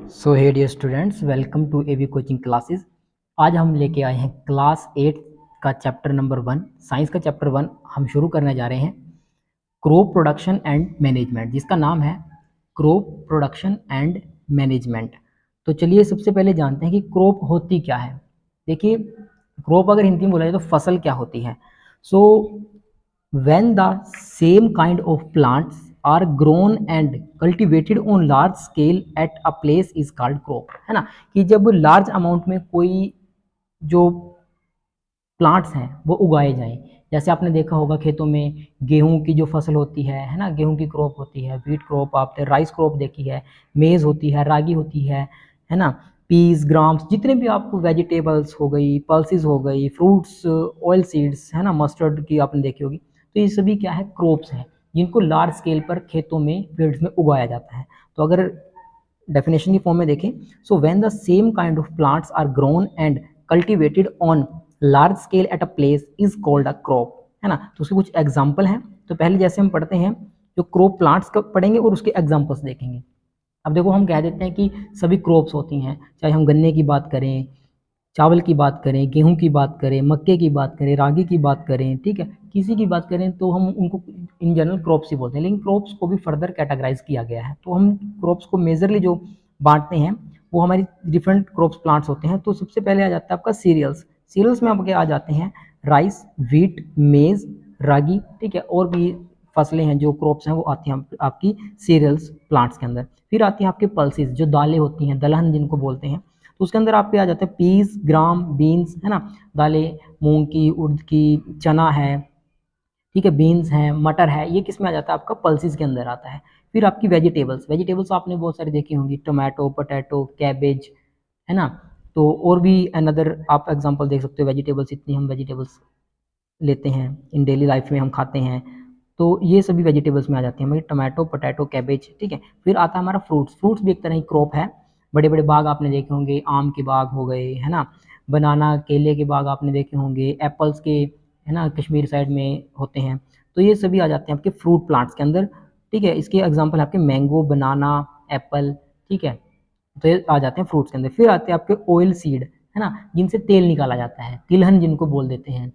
So hey dear students, welcome to AV coaching classes. आज हम लेके आए हैं क्लास 8 का चैप्टर नंबर 1, साइंस का चैप्टर 1 हम शुरू करने जा रहे हैं। क्रॉप प्रोडक्शन एंड मैनेजमेंट, जिसका नाम है क्रॉप प्रोडक्शन एंड मैनेजमेंट। तो चलिए सबसे पहले जानते हैं कि क्रॉप होती क्या है। देखिए, क्रॉप अगर हिंदी में बोला जाए तो फसल क्या होती है। सो when the same kind of plants are grown and cultivated on large scale at a place is called crop, है ना। कि जब लार्ज अमाउंट में कोई जो प्लांट्स हैं वो उगाए जाएं, जैसे आपने देखा होगा खेतों में गेहूं की जो फसल होती है ना, गेहूं की क्रॉप होती है, व्हीट क्रॉप, आपने राइस क्रॉप देखी है, मेज होती है, रागी होती है ना, पीस, ग्राम्स, जितने भी आपको वेजिटेबल्स हो गई, पल्सेस हो गई, फ्रूट्स, ऑयल सीड्स, है ना, मस्टर्ड की आपने देखी होगी। तो ये सभी क्या है, क्रॉप्स हैं जिनको लार्ज स्केल पर खेतों में, फील्ड्स में उगाया जाता है। तो अगर डेफिनेशन की फॉर्म में देखें, so when the same kind of plants are grown and cultivated on large scale at a place is called a crop, है ना। तो उसके कुछ एग्जाम्पल हैं। तो पहले जैसे हम पढ़ते हैं, जो क्रॉप प्लांट्स का पढ़ेंगे और उसके एग्जाम्पल्स देखेंगे। अब देखो, हम कह देते हैं कि सभी क्रॉप्स होती हैं, चाहे हम गन्ने की बात करें, चावल की बात करें, गेहूं की बात करें, मक्के की बात करें, रागी की बात करें, ठीक है, किसी की बात करें तो हम उनको इन जनरल क्रॉप्स ही बोलते हैं। लेकिन क्रॉप्स को भी फर्दर कैटेगराइज किया गया है। तो हम क्रॉप्स को मेजरली जो बांटते हैं वो हमारी डिफरेंट क्रॉप्स प्लांट्स होते हैं। तो सबसे पहले आ जाता है आपका सीरियल्स। सीरियल्स में आपके आ जाते हैं राइस, व्हीट, मेज, रागी, ठीक है, और भी फसलें हैं जो क्रॉप्स हैं वो आती हैं आपकी सीरियल्स प्लांट्स के अंदर। फिर आती हैं आपके पल्सेस, जो दालें होती हैं, दलहन जिनको बोलते हैं। तो उसके अंदर आपके आ जाते हैं पीस, ग्राम, बीन्स, है ना, दालें, मूंग की, उड़द की, चना है, ठीक है, बीन्स हैं, मटर है, ये किस में आ जाता है, आपका पल्सेस के अंदर आता है। फिर आपकी वेजिटेबल्स, वेजिटेबल्स आपने बहुत सारी देखी होंगी, टोमेटो, पोटैटो, कैबेज, है ना। तो और भी अनदर आप एग्जांपल देख सकते हो वेजिटेबल्स, इतनी हम वेजिटेबल्स लेते हैं इन डेली लाइफ में, हम खाते हैं। तो ये सभी वेजिटेबल्स में आ जाती हैं हमारी, टोमेटो, पोटैटो, कैबेज, ठीक है। फिर आता है हमारा फ्रूट्स। फ्रूट्स भी एक तरह की क्रॉप है। बड़े बड़े बाग आपने देखे होंगे, आम के बाग हो गए, है ना, बनाना, केले के बाग आपने देखे होंगे, एप्पल्स के, है ना, कश्मीर साइड में होते हैं। तो ये सभी आ जाते हैं आपके फ्रूट प्लांट्स के अंदर, ठीक है। इसके एग्जाम्पल आपके मैंगो, बनाना, एप्पल, ठीक है। तो ये आ जाते हैं फ्रूट्स के अंदर। फिर आते हैं आपके ऑयल सीड, है ना, जिनसे तेल निकाला जाता है, तिलहन जिनको बोल देते हैं,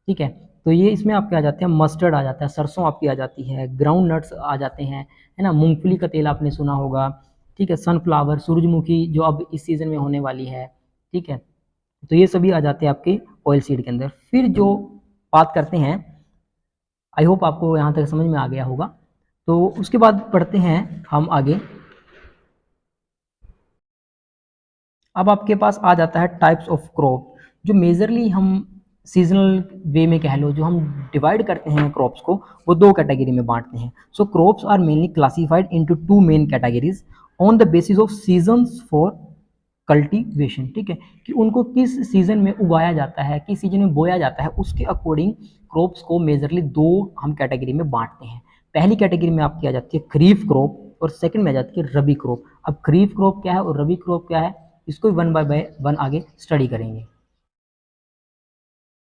ठीक है। तो ये इसमें आपके आ जाते हैं मस्टर्ड आ जाता है, सरसों आपकी आ जाती है, ग्राउंड नट्स आ जाते हैं, है ना, मूंगफली का तेल आपने सुना होगा, ठीक है, सनफ्लावर, सूरजमुखी जो अब इस सीजन में होने वाली है, ठीक है। तो ये सभी आ जाते हैं आपके ऑयल सीड के अंदर। फिर जो बात करते हैं, आई होप आपको यहाँ तक समझ में आ गया होगा। तो उसके बाद पढ़ते हैं हम आगे। अब आपके पास आ जाता है टाइप्स ऑफ क्रॉप, जो मेजरली हम सीजनल वे में कह लो, जो हम डिवाइड करते हैं क्रॉप्स को, वो दो कैटेगरी में बांटते हैं। So crops are mainly classified into two main categories on the basis of seasons for cultivation, ठीक है, कि उनको किस सीजन में उगाया जाता है, किस सीजन में बोया जाता है, उसके अकॉर्डिंग क्रॉप्स को मेजरली दो हम कैटेगरी में बांटते हैं। पहली कैटेगरी में आपकी आ जाती है खरीफ क्रॉप, और सेकंड में आ जाती है रबी क्रॉप। अब खरीफ क्रॉप क्या है और रबी क्रॉप क्या है, इसको वन बाय वन आगे स्टडी करेंगे।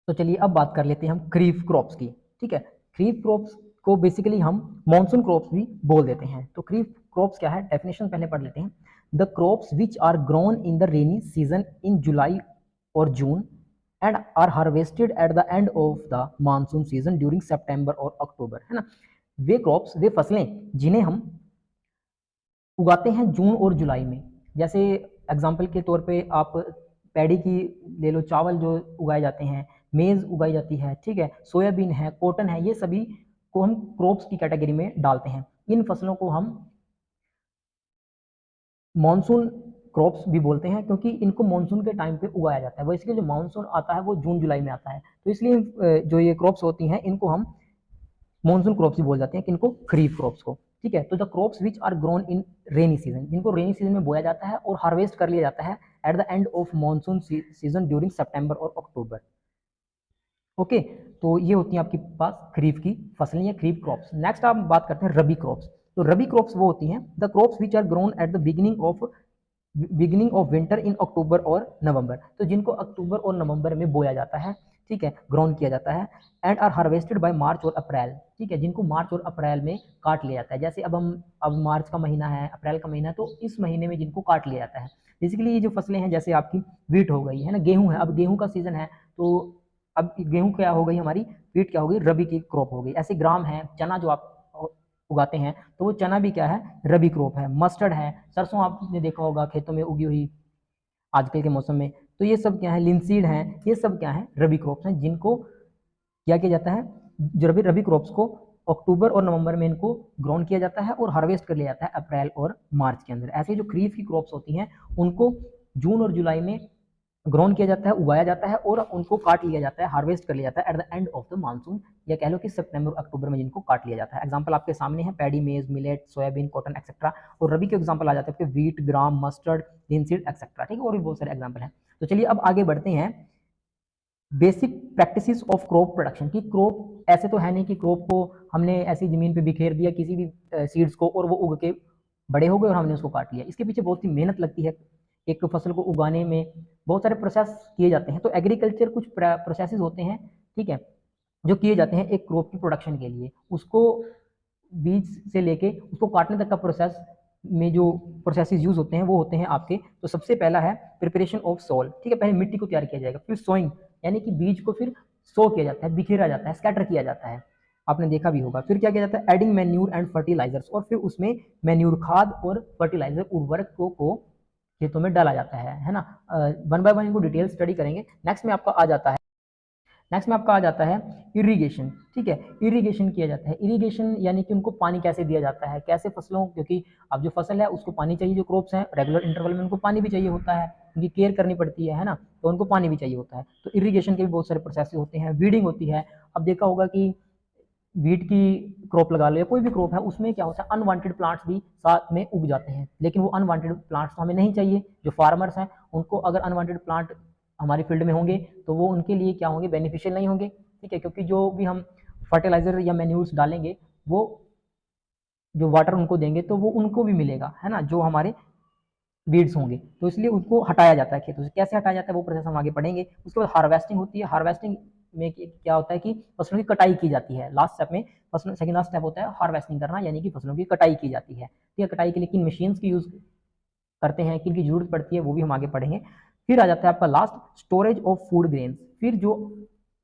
तो चलिए अब बात कर लेते हैं हम खरीफ क्रॉप्स की, ठीक है। खरीफ क्रॉप्स को बेसिकली हम मॉनसून क्रॉप्स भी बोल देते हैं। तो खरीफ क्रॉप्स क्या है, डेफिनेशन पहले पढ़ लेते हैं। The crops which are grown in the rainy season in July और June and are harvested at the end of the monsoon season during September और अक्टूबर, है ना। वे क्रॉप्स, वे फसलें जिन्हें हम उगाते हैं जून और जुलाई में। जैसे एग्जाम्पल के तौर पे आप पैडी की ले लो, चावल जो उगाए जाते हैं, मेज़ उगाई जाती है, ठीक है, सोयाबीन है, कॉटन है, ये सभी को हम क्रॉप्स की कैटेगरी में डालते हैं। इन फसलों को हम मॉनसून क्रॉप्स भी बोलते हैं, क्योंकि इनको मॉनसून के टाइम पे उगाया जाता है। वो इसके जो मानसून आता है वो जून जुलाई में आता है, तो इसलिए जो ये क्रॉप्स होती हैं इनको हम मॉनसून क्रॉप्स ही बोल जाते हैं, किनको, खरीफ क्रॉप्स को, ठीक है। तो the crops which are grown in rainy season, जिनको रेनी सीजन में बोया जाता है और हार्वेस्ट कर लिया जाता है at the end of monsoon season during September और अक्टूबर। ओके, तो ये होती हैं आपके पास खरीफ की फसलें या खरीफ क्रॉप्स। नेक्स्ट आप बात करते हैं रबी क्रॉप्स। तो रबी क्रॉप्स वो होती हैं the crops which are grown at the beginning of winter in October और नवंबर, तो जिनको अक्टूबर और नवंबर में बोया जाता है, ठीक है, ग्रोन किया जाता है, and are harvested by March और अप्रैल, ठीक है, जिनको मार्च और अप्रैल में काट लिया जाता है। जैसे अब मार्च का महीना है, अप्रैल का महीना है, तो इस महीने में जिनको काट लिया जाता है। बेसिकली ये जो फसलें हैं, जैसे आपकी वीट हो गई है ना, गेहूं है, अब गेहूं का सीजन है, तो अब गेहूं क्या हो गई हमारी, वीट क्या हो गई, रबी की क्रॉप हो गई। ऐसे ग्राम है, चना जो आप उगाते हैं, तो वो चना भी क्या है, रबी क्रॉप है। मस्टर्ड है, सरसों आपने देखा होगा खेतों में उगी हुई आजकल के मौसम में, तो ये सब क्या है, लिंसीड है, ये सब क्या है, रबी क्रॉप्स हैं, जिनको क्या किया जाता है, जो रबी रबी क्रॉप्स को अक्टूबर और नवंबर में इनको ग्रोन किया जाता है और हार्वेस्ट कर लिया जाता है अप्रैल और मार्च के अंदर। ऐसे जो खरीफ की क्रॉप्स होती हैं, उनको जून और जुलाई में ग्रोन किया जाता है, उगाया जाता है और उनको काट लिया जाता है, हार्वेस्ट कर लिया जाता है at the end of the monsoon, या कह लो कि सितंबर अक्टूबर में जिनको काट लिया जाता है। एग्जांपल आपके सामने है, पैडी, मेज, मिलेट, सोयाबीन, कॉटन एक्सेट्रा। और रबी के एग्जांपल आ जाते हैं आपके वीट, ग्राम, मस्टर्ड, लिनसीड एक्सेट्रा, ठीक है, और भी बहुत सारे एग्जांपल हैं। तो चलिए अब आगे बढ़ते हैं basic practices of crop production की। क्रॉप ऐसे तो है नहीं कि क्रॉप को हमने ऐसी जमीन पे बिखेर दिया किसी भी सीड्स को और वो उग के बड़े हो गए और हमने उसको काट लिया। इसके पीछे बहुत ही मेहनत लगती है, एक फसल को उगाने में बहुत सारे प्रोसेस किए जाते हैं। तो एग्रीकल्चर कुछ प्रोसेसेस होते हैं, ठीक है, जो किए जाते हैं एक क्रॉप की प्रोडक्शन के लिए। उसको बीज से लेके उसको काटने तक का प्रोसेस में जो प्रोसेसेस यूज होते हैं वो होते हैं आपके। तो सबसे पहला है प्रिपरेशन ऑफ सॉइल, ठीक है, पहले मिट्टी को तैयार किया जाएगा, फिर सोइंग यानी कि बीज को फिर सो किया जाता है, बिखेरा जाता है, स्कैटर किया जाता है, आपने देखा भी होगा। फिर क्या किया जाता है, एडिंग मैन्यूर एंड फर्टिलाइजर्स, और फिर उसमें मैन्यूर खाद और फर्टिलाइजर उर्वरक को खेतों में डाला जाता है ना। वन बाय वन इनको डिटेल स्टडी करेंगे। नेक्स्ट में आपका आ जाता है इरिगेशन, ठीक है, इरिगेशन किया जाता है। इरिगेशन यानी कि उनको पानी कैसे दिया जाता है, कैसे फसलों, क्योंकि अब जो फसल है उसको पानी चाहिए, जो क्रॉप्स हैं रेगुलर इंटरवल में उनको पानी भी चाहिए होता है, उनकी केयर करनी पड़ती है ना, तो उनको पानी भी चाहिए होता है। तो इरिगेशन के भी बहुत सारे प्रोसेस होते हैं। वीडिंग होती है, अब देखा होगा कि वीट की क्रॉप लगा लो या कोई भी क्रॉप है, उसमें क्या होता है, अनवांटेड प्लांट्स भी साथ में उग जाते हैं, लेकिन वो अनवांटेड प्लांट्स तो हमें नहीं चाहिए। जो फार्मर्स हैं उनको अगर अनवांटेड प्लांट हमारी फील्ड में होंगे तो वो उनके लिए क्या होंगे, बेनिफिशियल नहीं होंगे, ठीक है, क्योंकि जो भी हम फर्टिलाइजर या मैन्यूर्स डालेंगे वो जो वाटर उनको देंगे तो वो उनको भी मिलेगा, है ना, जो हमारे वीड्स होंगे। तो इसलिए उसको हटाया जाता है खेतों से। कैसे हटाया जाता है वो प्रोसेस हम आगे पढ़ेंगे। उसके बाद हार्वेस्टिंग होती है। हार्वेस्टिंग में क्या होता है कि फसलों की कटाई की जाती है। लास्ट स्टेप में फसलों सेकंड लास्ट स्टेप होता है हार्वेस्टिंग करना, यानी कि फसलों की कटाई की जाती है। ठीक है, कटाई के लिए किन मशीन्स की यूज करते हैं, किन की जरूरत पड़ती है, वो भी हम आगे पढ़ेंगे। फिर आ जाता है आपका last, storage of food grains. फिर जो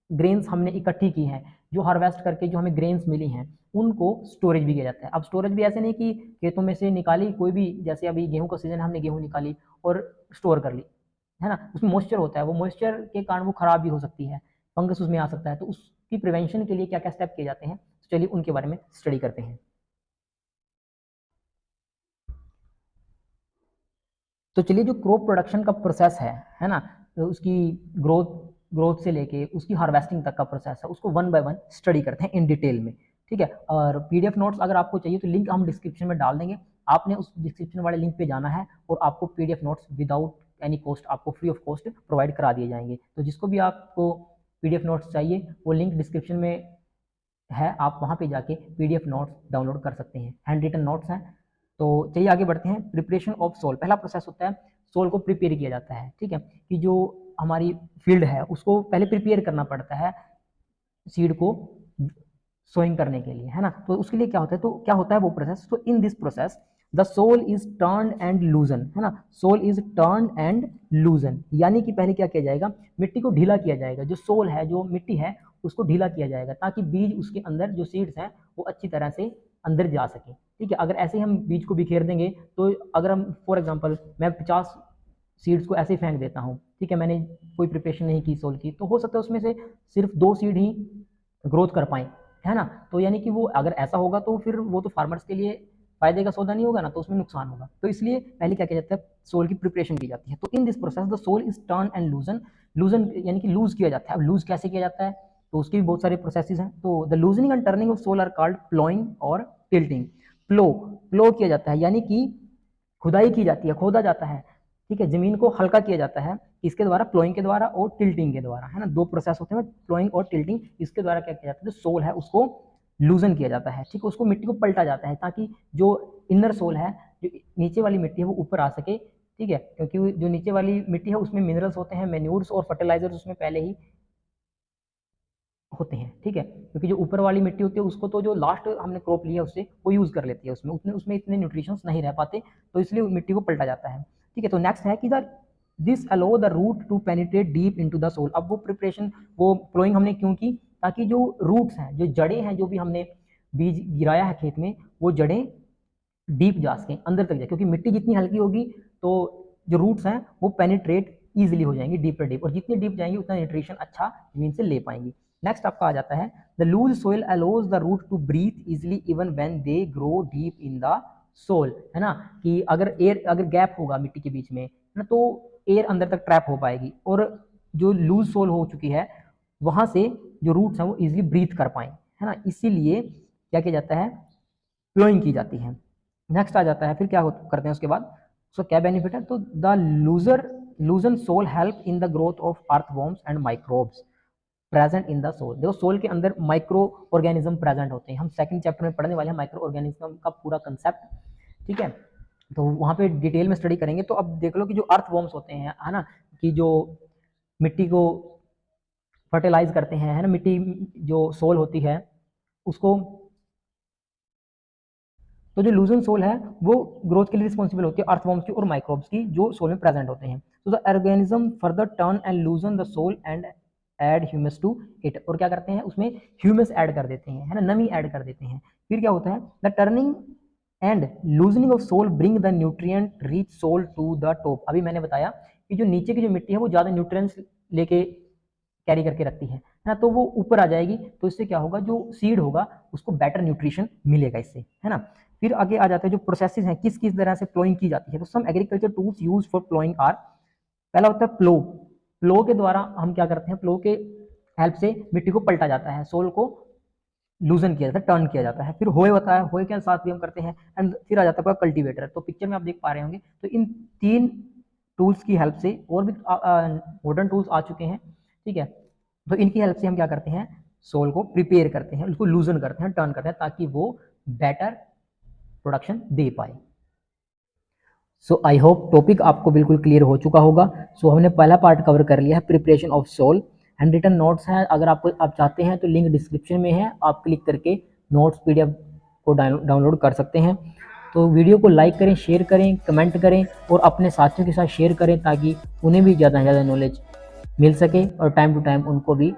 ग्रेन्स हमने इकट्ठी की हैं, जो हार्वेस्ट करके जो हमें ग्रेन्स मिली हैं, उनको स्टोरेज भी किया जाता है। अब स्टोरेज भी ऐसे नहीं कि खेतों में से निकाली कोई भी, जैसे अभी गेहूं का सीजन है, हमने गेहूं निकाली और स्टोर कर ली, है ना, उसमें मॉइस्चर होता है, वो मॉइस्चर के कारण वो खराब भी हो सकती है, फंगस उसमें आ सकता है। तो उसकी प्रिवेंशन के लिए क्या क्या स्टेप किए जाते हैं, तो चलिए उनके बारे में स्टडी करते हैं। तो चलिए जो क्रॉप प्रोडक्शन का प्रोसेस है ना, तो उसकी ग्रोथ ग्रोथ से लेके उसकी हार्वेस्टिंग तक का प्रोसेस है, उसको वन बाय वन स्टडी करते हैं इन डिटेल में, ठीक है। और पीडीएफ नोट्स अगर आपको चाहिए तो लिंक हम डिस्क्रिप्शन में डाल देंगे, आपने उस डिस्क्रिप्शन वाले लिंक पे जाना है और आपको PDF notes without any cost, आपको फ्री ऑफ कॉस्ट प्रोवाइड करा दिए जाएंगे। तो जिसको भी आपको पीडीएफ नोट्स चाहिए वो लिंक डिस्क्रिप्शन में है, आप वहाँ पे जाके पीडीएफ नोट्स डाउनलोड कर सकते हैं, हैंड रिटन नोट्स हैं। तो चलिए आगे बढ़ते हैं। प्रिपरेशन ऑफ सोल, पहला प्रोसेस होता है सोल को प्रिपेयर किया जाता है, ठीक है, कि जो हमारी फील्ड है उसको पहले प्रिपेयर करना पड़ता है सीड को सोइंग करने के लिए, है ना। तो उसके लिए क्या होता है, तो क्या होता है वो प्रोसेस, तो in this process the soil is turn and loosen, है ना, soil is turn and loosen, यानी कि पहले क्या किया जाएगा, मिट्टी को ढीला किया जाएगा, जो सोल है, जो मिट्टी है, उसको ढीला किया जाएगा ताकि बीज उसके अंदर जो सीड्स हैं वो अच्छी तरह से अंदर जा सके, ठीक है। अगर ऐसे ही हम बीज को बिखेर देंगे तो अगर हम फॉर एग्जांपल मैं 50 सीड्स को ऐसे ही फेंक देता हूँ, ठीक है, मैंने कोई प्रिपरेशन नहीं की सोल की, तो हो सकता है उसमें से सिर्फ 2 सीड ही ग्रोथ कर पाए, है ना। तो यानी कि वो अगर ऐसा होगा तो फिर वो तो फार्मर्स के लिए फायदे का सौदा नहीं होगा ना, तो उसमें नुकसान होगा। तो इसलिए पहले क्या किया जाता है, सोल की प्रिपरेशन की जाती है। तो in this process the soil is turn and loosen, loosen यानी कि लूज किया जाता है। अब लूज कैसे किया जाता है, तो उसके भी बहुत सारे प्रोसेसेस हैं। तो the loosening and turning of soil are called ploughing और टिल्टिंग। प्लो किया जाता है यानी कि खुदाई की जाती है, खोदा जाता है, ठीक है, जमीन को हल्का किया जाता है, इसके द्वारा प्लोइंग के द्वारा और टिल्टिंग के द्वारा, है ना, 2 प्रोसेस होते हैं प्लोइंग और टिल्टिंग। इसके द्वारा क्या किया जाता है, जो सोल है उसको लूजन किया जाता है, ठीक है, उसको मिट्टी को पलटा जाता है ताकि जो इनर सोल है, जो नीचे वाली मिट्टी है वो ऊपर आ सके, ठीक है, क्योंकि जो नीचे वाली मिट्टी है उसमें मिनरल्स होते हैं, मैन्यूर्स और फर्टिलाइजर्स उसमें पहले ही होते हैं, ठीक है, क्योंकि जो ऊपर वाली मिट्टी होती है उसको तो जो लास्ट हमने क्रॉप लिया उससे वो यूज़ कर लेती है, उसमें इतने न्यूट्रिशंस नहीं रह पाते, तो इसलिए मिट्टी को पलटा जाता है, ठीक है। तो नेक्स्ट है कि this allow the root to penetrate deep into the soil. अब वो प्रिपरेशन, वो प्लोइंग हमने क्यों की, ताकि जो रूट्स हैं, जो जड़ें हैं, जो भी हमने बीज गिराया है खेत में, वो जड़ें डीप जा सकें, अंदर तक जाए, क्योंकि मिट्टी जितनी हल्की होगी तो जो रूट्स हैं वो पेनिट्रेट ईजिली हो जाएंगी डीप पर डीप, और जितनी डीप जाएंगी उतना न्यूट्रिशन अच्छा जमीन से ले पाएंगी। नेक्स्ट आपका आ जाता है the loose soil allows the root to breathe easily even when they grow deep in the soil, है ना, कि अगर गैप होगा मिट्टी के बीच में, है ना, तो एयर अंदर तक ट्रैप हो पाएगी, और जो लूज सोल हो चुकी है वहां से जो रूट्स हैं वो इजिली ब्रीथ कर पाए, है ना, इसीलिए क्या किया जाता है, प्लोइंग की जाती है। नेक्स्ट आ जाता है, फिर क्या करते हैं उसके बाद, सो क्या बेनिफिट है, तो the loosen soil help in the growth of earthworms and microbes present in the soil. देखो सोल के अंदर माइक्रो ऑर्गेनिज्म प्रेजेंट होते हैं, हम सेकंड चैप्टर में पढ़ने वाले हैं माइक्रो ऑर्गेनिज्म का पूरा कंसेप्ट, ठीक है, तो वहाँ पे डिटेल में स्टडी करेंगे। तो अब देख लो कि जो अर्थवॉर्म्स होते हैं, है ना, कि जो मिट्टी को फर्टिलाइज करते हैं, है ना, मिट्टी जो सोल होती है उसको, तो जो लूजन सोल है वो ग्रोथ के लिए रिस्पॉन्सिबल होती है अर्थवॉर्म्स की और माइक्रोब्स की जो सोल में प्रेजेंट होते हैं। तो the organism further turn and loosen the soil and add humus to it, और क्या करते हैं उसमें ह्यूमस ऐड कर देते हैं, है ना, नमी ऐड कर देते हैं। फिर क्या होता है, the turning and loosening of soil bring the nutrient rich soil to the top. अभी मैंने बताया कि जो नीचे की जो मिट्टी है वो ज़्यादा न्यूट्रिएंट्स लेके कैरी करके रखती है ना, तो वो ऊपर आ जाएगी, तो इससे क्या होगा, जो सीड होगा उसको बेटर न्यूट्रिशन मिलेगा इससे, है ना। फिर आगे आ जाता है जो प्रोसेसेस हैं, किस किस तरह से प्लोइंग की जाती है। तो some agriculture tools use for ploughing are, पहला होता है प्लो के द्वारा हम क्या करते हैं, प्लो के हेल्प से मिट्टी को पलटा जाता है, सोल को लूजन किया जाता है, टर्न किया जाता है। फिर होए होता है, होए के साथ भी हम करते हैं, एंड फिर आ जाता है कल्टीवेटर। तो पिक्चर में आप देख पा रहे होंगे, तो इन तीन टूल्स की हेल्प से, और भी मॉडर्न टूल्स आ चुके हैं, ठीक है, तो इनकी हेल्प से हम क्या करते हैं, सोल को प्रिपेयर करते हैं, उसको लूजन करते हैं, टर्न करते हैं, ताकि वो बेटर प्रोडक्शन दे पाए। सो आई होप टॉपिक आपको बिल्कुल क्लियर हो चुका होगा। सो हमने पहला पार्ट कवर कर लिया है, preparation of soil. Hand written notes हैं, अगर आप चाहते हैं तो लिंक डिस्क्रिप्शन में है, आप क्लिक करके नोट्स PDF को डाउनलोड कर सकते हैं। तो वीडियो को लाइक करें, शेयर करें, कमेंट करें, और अपने साथियों के साथ शेयर करें, ताकि उन्हें भी ज़्यादा से ज़्यादा नॉलेज मिल सके, और टाइम टू टाइम उनको भी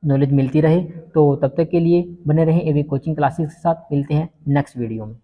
नॉलेज मिलती रहे। तो तब तक के लिए बने रहें एवी कोचिंग क्लासेस के साथ, मिलते हैं नेक्स्ट वीडियो में।